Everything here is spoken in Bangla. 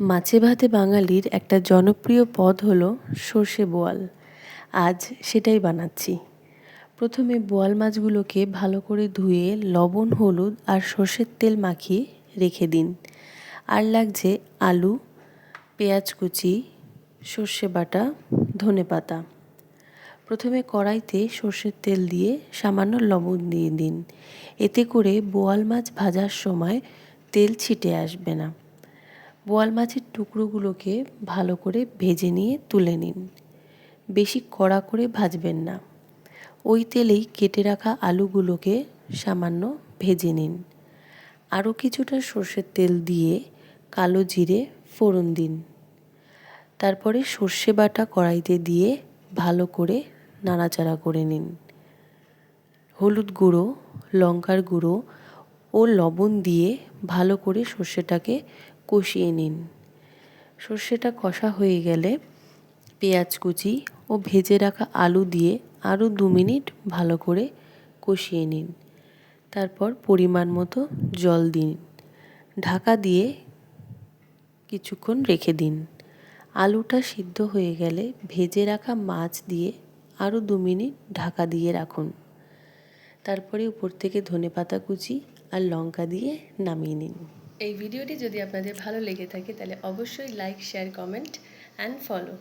মাছে ভাতে বাঙালির একটা জনপ্রিয় পদ হলো সর্ষে বোয়াল। আজ সেটাই বানাচ্ছি। প্রথমে বোয়াল মাছগুলোকে ভালো করে ধুয়ে লবণ, হলুদ আর সর্ষের তেল মাখিয়ে রেখে দিন। আর লাগছে আলু, পেঁয়াজ কুচি, সর্ষে বাটা, ধনেপাতা। প্রথমে কড়াইতে সর্ষের তেল দিয়ে সামান্য লবণ দিয়ে দিন। এতে করে বোয়াল মাছ ভাজার সময় তেল ছিটে আসবে না। বোয়াল মাছের টুকরোগুলোকে ভালো করে ভেজে নিয়ে তুলে নিন। বেশি কড়া করে ভাজবেন না। ওই তেলেই কেটে রাখা আলুগুলোকে সামান্য ভেজে নিন। আরও কিছুটা সর্ষের তেল দিয়ে কালো জিরে ফোড়ন দিন। তারপরে সর্ষে বাটা কড়াইতে দিয়ে ভালো করে নাড়াচাড়া করে নিন। হলুদ গুঁড়ো, লঙ্কার গুঁড়ো ও লবণ দিয়ে ভালো করে সর্ষেটাকে কষিয়ে নিন। সর্ষেটা কষা হয়ে গেলে পেঁয়াজ কুচি ও ভেজে রাখা আলু দিয়ে আরও 2 মিনিট ভালো করে কষিয়ে নিন। তারপর পরিমাণ মতো জল দিন। ঢাকা দিয়ে কিছুক্ষণ রেখে দিন। আলুটা সিদ্ধ হয়ে গেলে ভেজে রাখা মাছ দিয়ে আরও 2 মিনিট ঢাকা দিয়ে রাখুন। তারপরে উপর থেকে ধনেপাতা কুচি আর লঙ্কা দিয়ে নামিয়ে নিন। এই ভিডিওটি যদি আপনাদের ভালো লেগে থাকে তাহলে অবশ্যই like, share, comment and follow.